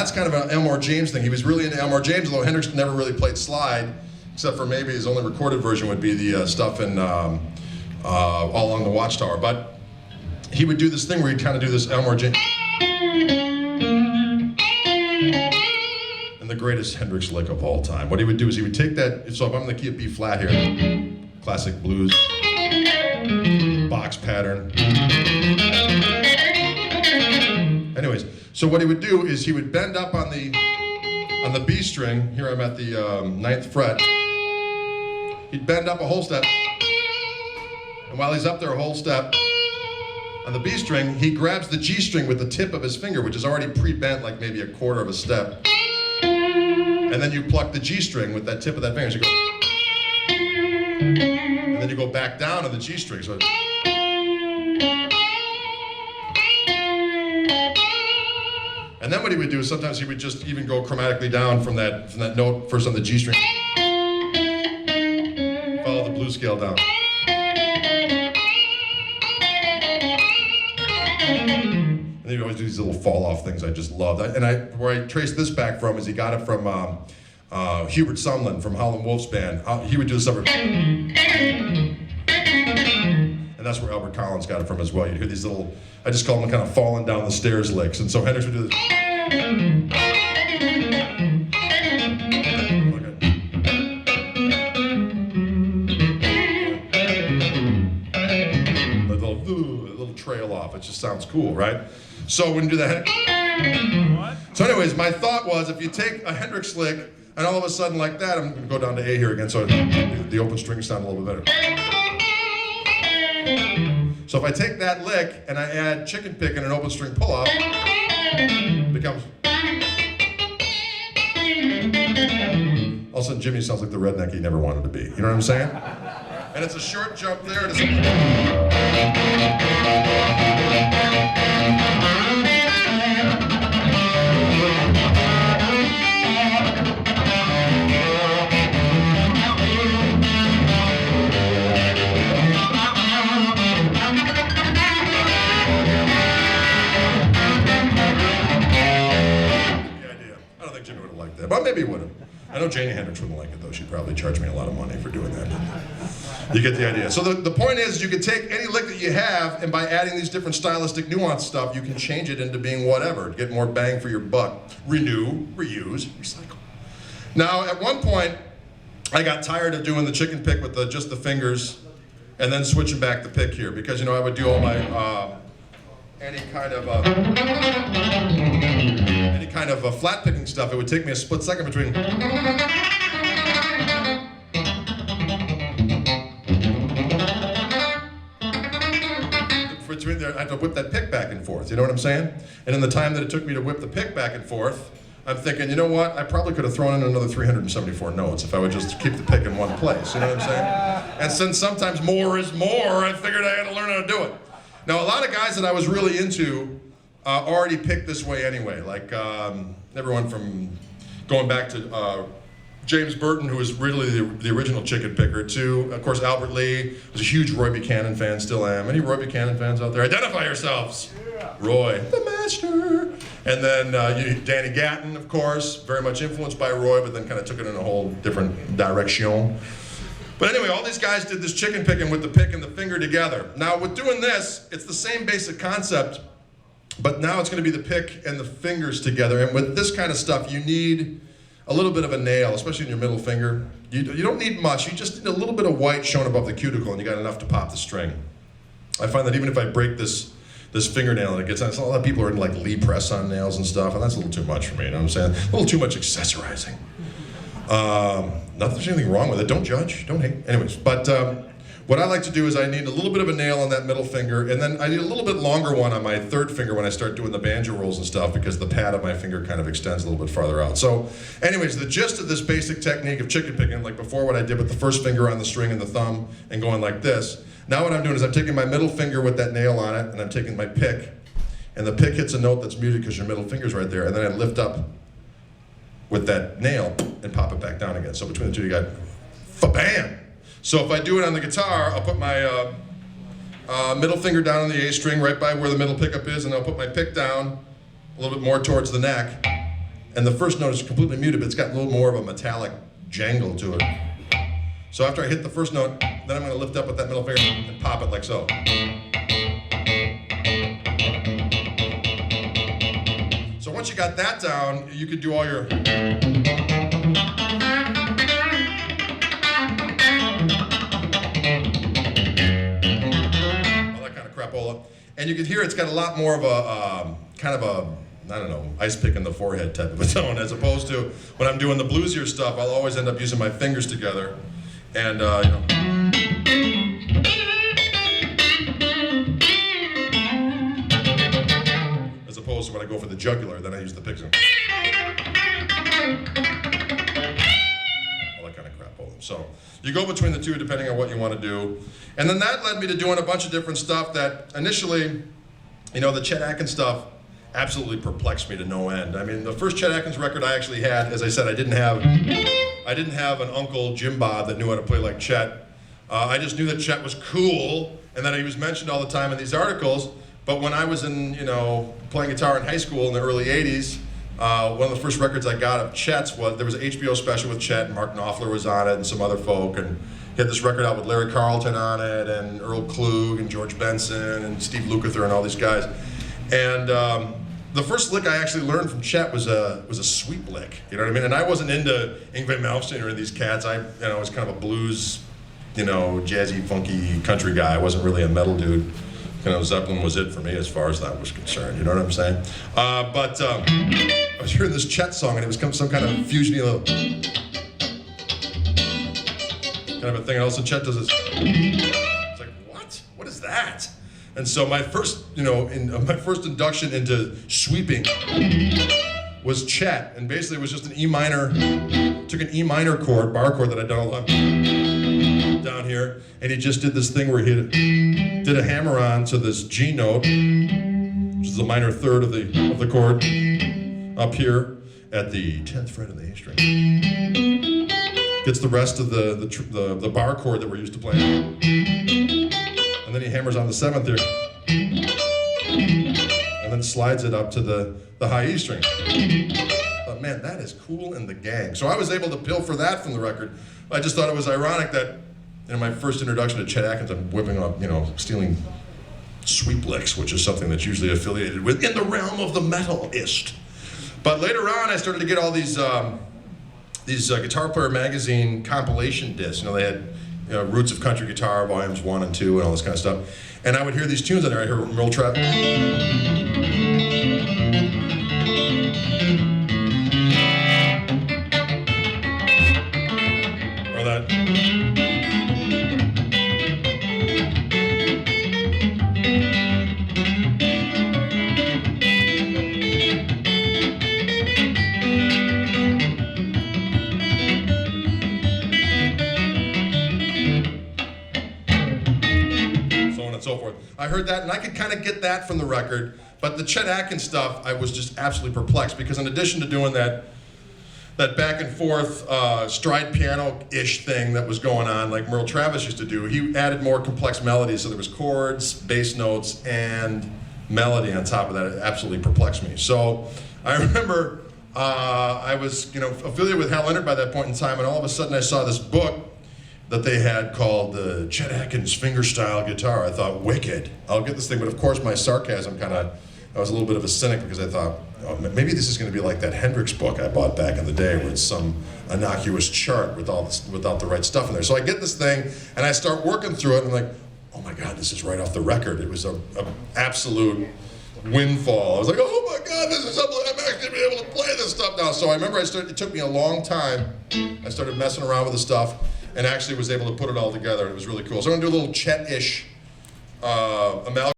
That's kind of an Elmore James thing. He was really into Elmore James, although Hendrix never really played slide, except for maybe his only recorded version would be the stuff in All Along the Watchtower. But he would do this thing where he'd kind of do this Elmore James. And the greatest Hendrix lick of all time. What he would do is he would take that, so if I'm in the key of B flat here, classic blues, box pattern. Anyways, so what he would do is he would bend up on the B string. Here I'm at the 9th fret. He'd bend up a whole step, and while he's up there a whole step on the B string, he grabs the G string with the tip of his finger, which is already pre-bent like maybe a quarter of a step, and then you pluck the G string with that tip of that finger. So you go, and then you go back down on the G string. So. And then what he would do is sometimes he would just even go chromatically down from that note first on the G string. Follow the blues scale down. And he'd always do these little fall off things I just loved. Where I traced this back from is he got it from Hubert Sumlin from Howlin' Wolf's band. He would do this over. And that's where Albert Collins got it from as well. You'd hear these little, I just call them kind of falling down the stairs licks. And so Hendrix would do this. A little trail off. It just sounds cool, right? So when you do that. So anyways, my thought was if you take a Hendrix lick and all of a sudden like that, I'm going to go down to A here again so the open strings sound a little bit better. So if I take that lick and I add chicken pick and an open string pull-off, it becomes. All of a sudden Jimmy sounds like the redneck he never wanted to be. You know what I'm saying? And it's a short jump there. But maybe he would have. I know Janie Hendrix wouldn't like it though. She'd probably charge me a lot of money for doing that. You get the idea. So the point is you can take any lick that you have and by adding these different stylistic nuance stuff, you can change it into being whatever, to get more bang for your buck. Renew, reuse, recycle. Now at one point, I got tired of doing the chicken pick with just the fingers and then switching back the pick here because I would do all my any kind of flat picking stuff. It would take me a split second between there. I had to whip that pick back and forth. You know what I'm saying? And in the time that it took me to whip the pick back and forth, I'm thinking, you know what? I probably could have thrown in another 374 notes if I would just keep the pick in one place. You know what I'm saying? And since sometimes more is more, I figured I had to learn how to do it. Now, a lot of guys that I was really into already picked this way anyway, like everyone from going back to James Burton, who was really the original chicken picker, to, of course, Albert Lee, was a huge Roy Buchanan fan, still am. Any Roy Buchanan fans out there? Identify yourselves! Yeah. Roy, the master! And then Danny Gatton, of course, very much influenced by Roy, but then kind of took it in a whole different direction. But anyway, all these guys did this chicken picking with the pick and the finger together. Now, with doing this, it's the same basic concept, but now it's going to be the pick and the fingers together. And with this kind of stuff, you need a little bit of a nail, especially in your middle finger. You don't need much. You just need a little bit of white shown above the cuticle, and you got enough to pop the string. I find that even if I break this fingernail and it gets, a lot of people are in like Lee press-on nails and stuff, and that's a little too much for me, you know what I'm saying? A little too much accessorizing. Not that there's anything wrong with it. Don't judge, don't hate. Anyways, but what I like to do is I need a little bit of a nail on that middle finger, and then I need a little bit longer one on my third finger when I start doing the banjo rolls and stuff, because the pad of my finger kind of extends a little bit farther out. So anyways, the gist of this basic technique of chicken picking, like before what I did with the first finger on the string and the thumb and going like this, now what I'm doing is I'm taking my middle finger with that nail on it, and I'm taking my pick, and the pick hits a note that's muted because your middle finger's right there, and then I lift up with that nail and pop it back down again. So between the two, you got fa-bam. So if I do it on the guitar, I'll put my middle finger down on the A string right by where the middle pickup is, and I'll put my pick down a little bit more towards the neck, and the first note is completely muted, but it's got a little more of a metallic jangle to it. So after I hit the first note, then I'm going to lift up with that middle finger and pop it like so. So once you got that down, you could do all your... crapola, and you can hear it's got a lot more of a kind of a, I don't know, ice pick in the forehead type of a tone, as opposed to when I'm doing the bluesier stuff, I'll always end up using my fingers together, and you know. As opposed to when I go for the jugular, then I use the picks. So you go between the two depending on what you want to do. And then that led me to doing a bunch of different stuff that initially, you know, the Chet Atkins stuff absolutely perplexed me to no end. I mean, the first Chet Atkins record I actually had, as I said, I didn't have an uncle, Jim Bob, that knew how to play like Chet. I just knew that Chet was cool and that he was mentioned all the time in these articles. But when I was in, you know, playing guitar in high school in the early 80s, one of the first records I got of Chet's was, there was an HBO special with Chet, and Mark Knopfler was on it, and some other folk, and he had this record out with Larry Carlton on it, and Earl Klug, and George Benson, and Steve Lukather, and all these guys. And the first lick I actually learned from Chet was a sweep lick, you know what I mean? And I wasn't into Yngwie Malmsteen or these cats. I was kind of a blues, you know, jazzy, funky country guy. I wasn't really a metal dude. You know, Zeppelin was it for me as far as that was concerned, you know what I'm saying? But I was hearing this Chet song, and it was some kind of fusion-y little kind of a thing, and all of a sudden Chet does this. It's like, what? What is that? And so my first, you know, my first induction into sweeping was Chet, and basically it was just an E minor, took an E minor chord, bar chord that I'd done a lot down here, and he just did this thing where he did a hammer on to this G note, which is the minor third of the chord, up here at the 10th fret of the A string. Gets the rest of the bar chord that we're used to playing, and then he hammers on the 7th here, and then slides it up to the high E string. But man, that is cool in the gang. So I was able to pilfer that from the record. I just thought it was ironic that in my first introduction to Chet Atkins, I'm whipping up, you know, stealing sweep licks, which is something that's usually affiliated with in the realm of the metalist. But later on, I started to get all these Guitar Player magazine compilation discs. You know, they had, you know, Roots of Country Guitar, volumes 1 and 2, and all this kind of stuff. And I would hear these tunes on there. I hear Merle Travis. Or that. So forth. I heard that, and I could kind of get that from the record, but the Chet Atkins stuff, I was just absolutely perplexed, because in addition to doing that back and forth stride piano-ish thing that was going on, like Merle Travis used to do, he added more complex melodies, so there was chords, bass notes, and melody on top of that. It absolutely perplexed me. So I remember I was, you know, affiliated with Hal Leonard by that point in time, and all of a sudden I saw this book that they had called the Chet Atkins fingerstyle guitar. I thought, wicked, I'll get this thing. But of course my sarcasm I was a little bit of a cynic, because I thought, oh, maybe this is gonna be like that Hendrix book I bought back in the day, where it's some innocuous chart without the right stuff in there. So I get this thing, and I start working through it, and I'm like, oh my God, this is right off the record. It was an absolute windfall. I was like, oh my God, this is something, I'm actually gonna be able to play this stuff now. So I remember it took me a long time. I started messing around with the stuff, and actually was able to put it all together. It was really cool. So I'm gonna do a little Chet-ish amalgam.